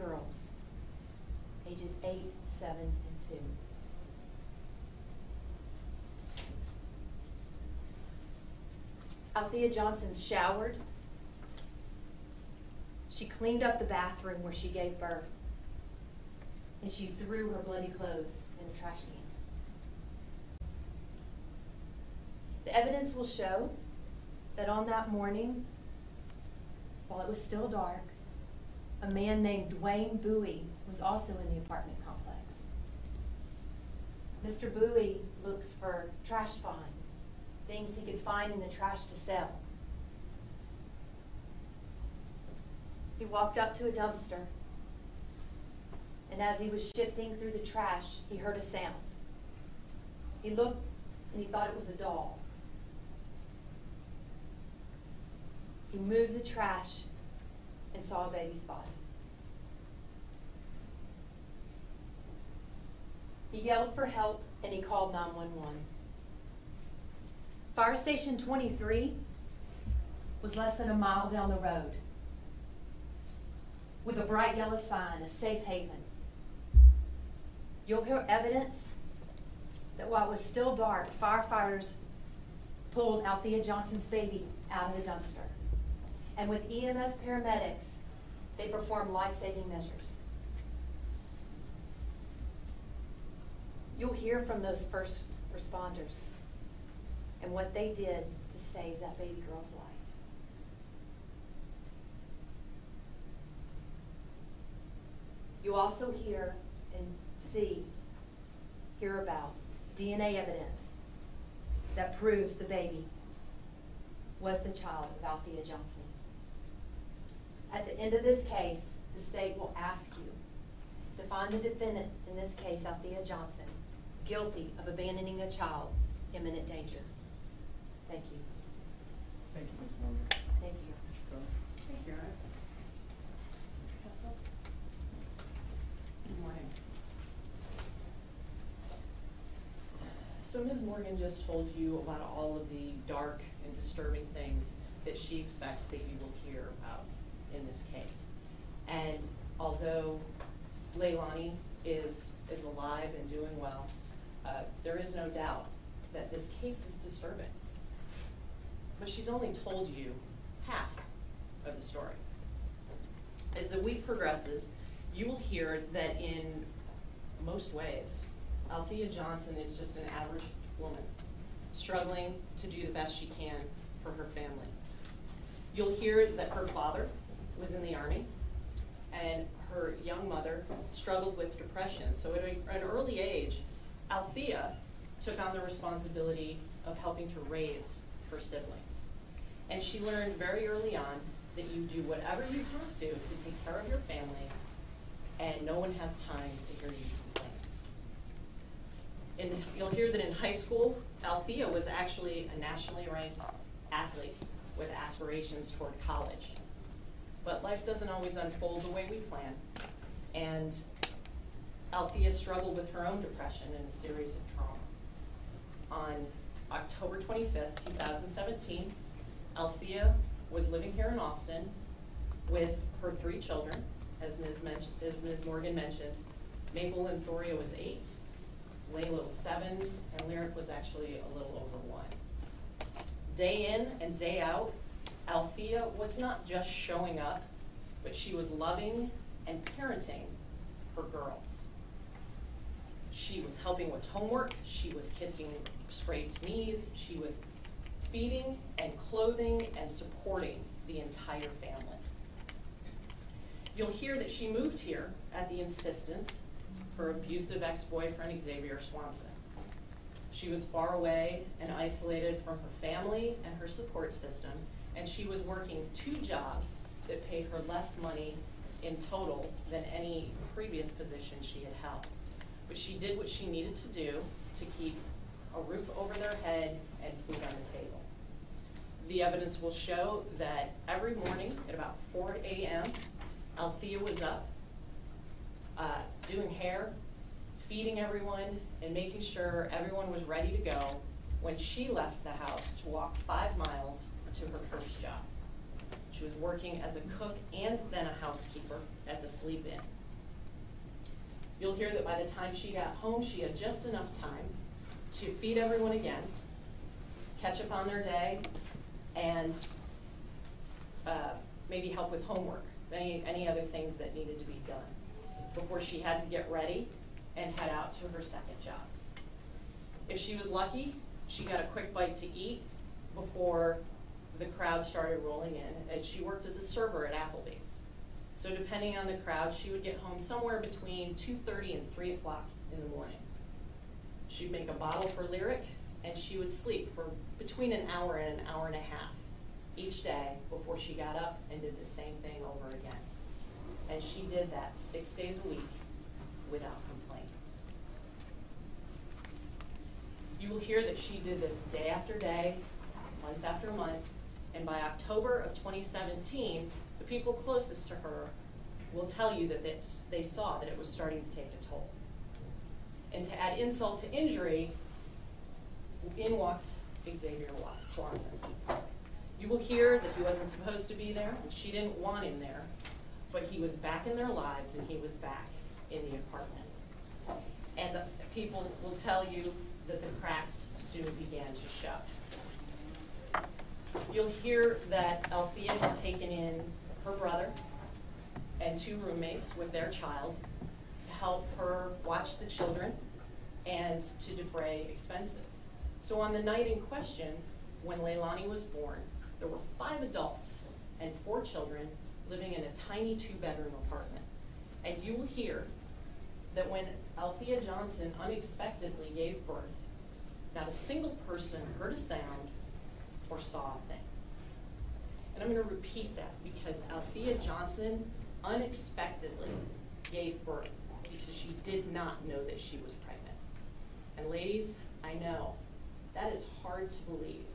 girls, ages 8, 7, and 2. Althea Johnson showered. She cleaned up the bathroom where she gave birth, and she threw her bloody clothes in the trash can. The evidence will show that on that morning, while it was still dark, a man named Dwayne Bowie was also in the apartment complex. Mr. Bowie looks for trash finds, things he could find in the trash to sell. He walked up to a dumpster, and as he was shifting through the trash, he heard a sound. He looked, and he thought it was a doll. He moved the trash and saw a baby's body. He yelled for help, and he called 911. Fire Station 23 was less than a mile down the road, with a bright yellow sign, a safe haven. You'll hear evidence that while it was still dark, firefighters pulled Althea Johnson's baby out of the dumpster. And with EMS paramedics, they performed life-saving measures. You'll hear from those first responders and what they did to save that baby girl's life. You'll also hear and hear about DNA evidence that proves the baby was the child of Althea Johnson. At the end of this case, the state will ask you to find the defendant in this case, Althea Johnson, guilty of abandoning a child, imminent danger. Thank you. Thank you, Ms. Morgan. Thank you. Thank you. Counsel? Good morning. So Ms. Morgan just told you about all of the dark and disturbing things that she expects that you will hear about in this case. And although Leilani is alive and doing well, there is no doubt that this case is disturbing. But she's only told you half of the story. As the week progresses, you will hear that in most ways, Althea Johnson is just an average woman, struggling to do the best she can for her family. You'll hear that her father was in the Army, and her young mother struggled with depression. So at an early age, Althea took on the responsibility of helping to raise her siblings. And she learned very early on that you do whatever you have to take care of your family, and no one has time to hear you complain. You'll hear that in high school, Althea was actually a nationally ranked athlete with aspirations toward college. But life doesn't always unfold the way we plan, and Althea struggled with her own depression and a series of trauma. On October 25th, 2017, Althea was living here in Austin with her 3 children, as Ms. Morgan mentioned. Maple and Thoria was 8, Layla was 7, and Lyric was actually a little over 1. Day in and day out, Althea was not just showing up, but she was loving and parenting her girls. She was helping with homework, she was kissing scraped knees, she was feeding and clothing and supporting the entire family. You'll hear that she moved here at the insistence of her abusive ex-boyfriend, Xavier Swanson. She was far away and isolated from her family and her support system, and she was working 2 jobs that paid her less money in total than any previous position she had held. But she did what she needed to do to keep a roof over their head and food on the table. The evidence will show that every morning at about 4 a.m., Althea was up, doing hair, feeding everyone, and making sure everyone was ready to go when she left the house to walk 5 miles to her first job. She was working as a cook and then a housekeeper at the sleep in. You'll hear that by the time she got home, she had just enough time to feed everyone again, catch up on their day, and maybe help with homework, any other things that needed to be done before she had to get ready and head out to her second job. If she was lucky, she got a quick bite to eat before the crowd started rolling in, and she worked as a server at Applebee's. So depending on the crowd, she would get home somewhere between 2:30 and 3 o'clock in the morning. She'd make a bottle for Lyric, and she would sleep for between an hour and an hour and a half each day before she got up and did the same thing over again. And she did that 6 days a week without complaint. You will hear that she did this day after day, month after month, and by October of 2017, the people closest to her will tell you that they saw that it was starting to take a toll. And to add insult to injury, in walks Xavier Swanson. You will hear that he wasn't supposed to be there, and she didn't want him there, but he was back in their lives and he was back in the apartment. And the people will tell you that the cracks soon began to show. You'll hear that Althea had taken in her brother and 2 roommates with their child to help her watch the children and to defray expenses. So on the night in question, when Leilani was born, there were 5 adults and 4 children living in a tiny 2-bedroom apartment. And you will hear that when Althea Johnson unexpectedly gave birth, not a single person heard a sound or saw a thing. And I'm going to repeat that because Althea Johnson unexpectedly gave birth because she did not know that she was pregnant. And ladies, I know that is hard to believe,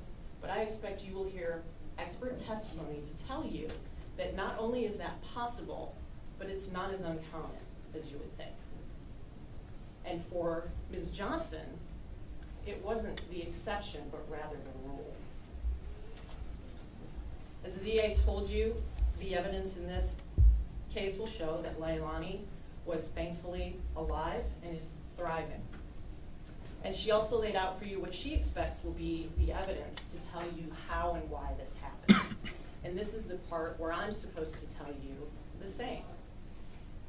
but I expect you will hear expert testimony to tell you that not only is that possible, but it's not as uncommon as you would think. And for Ms. Johnson, it wasn't the exception, but rather the rule. As the DA told you, the evidence in this case will show that Leilani was thankfully alive and is thriving. And she also laid out for you what she expects will be the evidence to tell you how and why this happened. And this is the part where I'm supposed to tell you the same.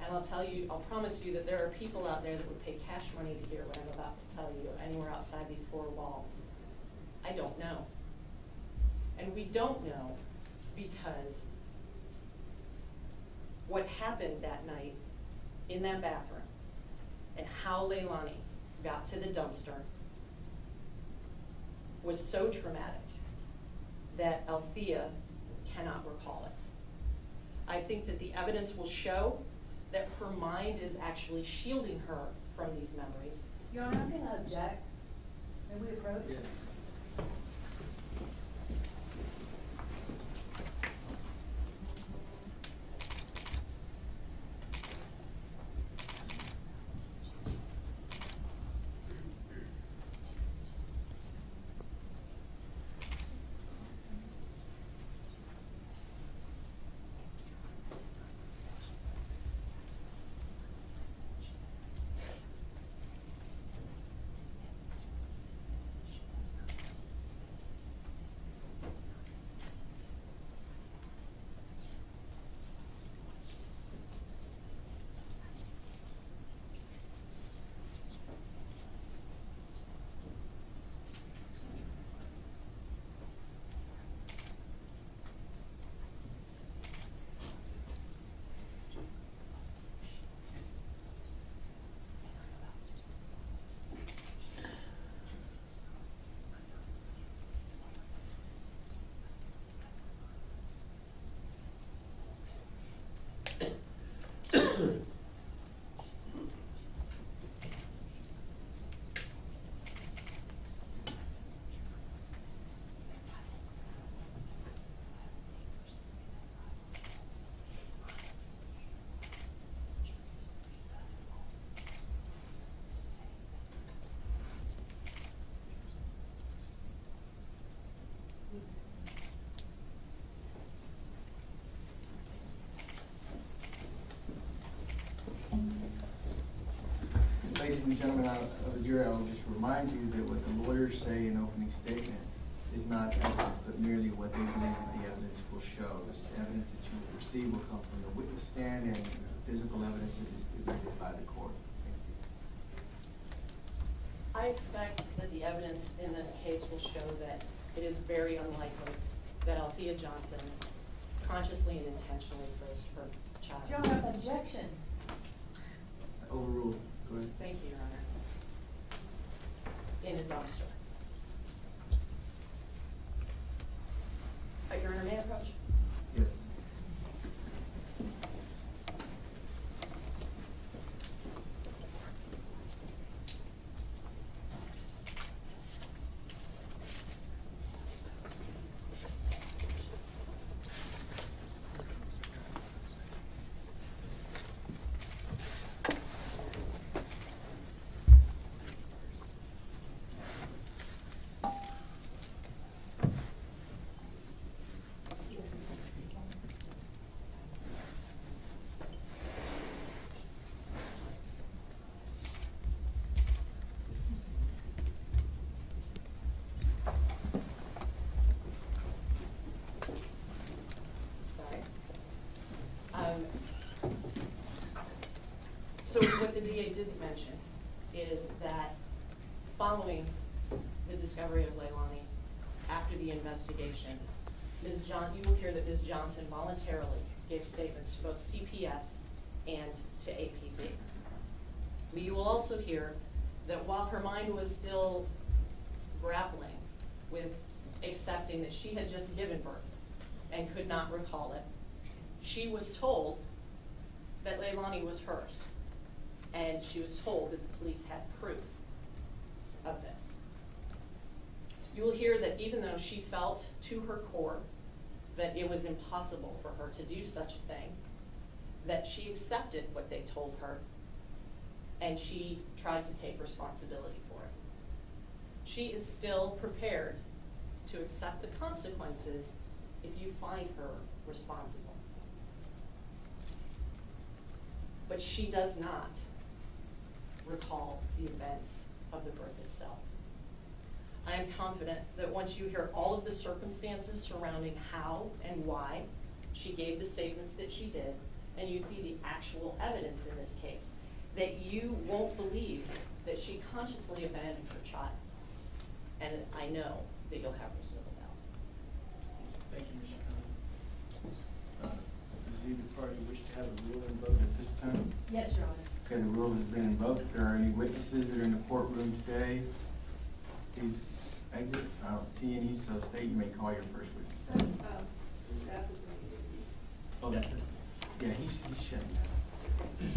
And I'll promise you that there are people out there that would pay cash money to hear what I'm about to tell you anywhere outside these 4 walls. I don't know. And we don't know because what happened that night in that bathroom and how Leilani got to the dumpster was so traumatic that Althea cannot recall it. I think that the evidence will show that her mind is actually shielding her from these memories. Your Honor, I'm going to object. May we approach? Yes. Ladies and gentlemen of the jury, I will just remind you that what the lawyers say in opening statements is not evidence, but merely what they believe that the evidence will show. This evidence that you will receive will come from the witness stand and physical evidence that is admitted by the court. Thank you. I expect that the evidence in this case will show that it is very unlikely that Althea Johnson consciously and intentionally frisked her child. You don't have an objection. Overruled. Go ahead. Thank you, Your Honor. In a dumpster. Your Honor, may I approach? Yes. Sorry. So what the DA didn't mention is that following the discovery of Leilani, after the investigation, you will hear that Ms. Johnson voluntarily gave statements to both CPS and to APB. But you will also hear that while her mind was still grappling with accepting that she had just given birth and could not recall it, she was told that Leilani was hers. And she was told that the police had proof of this. You will hear that even though she felt to her core that it was impossible for her to do such a thing, that she accepted what they told her and she tried to take responsibility for it. She is still prepared to accept the consequences if you find her responsible. But she does not recall the events of the birth itself. I am confident that once you hear all of the circumstances surrounding how and why she gave the statements that she did, and you see the actual evidence in this case, that you won't believe that she consciously abandoned her child. And I know that you'll have reasonable doubt. Thank you, Mr. Conlon. Does either party wish to have a rule invoked at this time? Yes, Your Honor. Okay, the rule has been invoked. If there are any witnesses that are in the courtroom today, please exit. I don't see any, so State, you may call your first witness. Oh, that's it. Yeah, he's shutting down.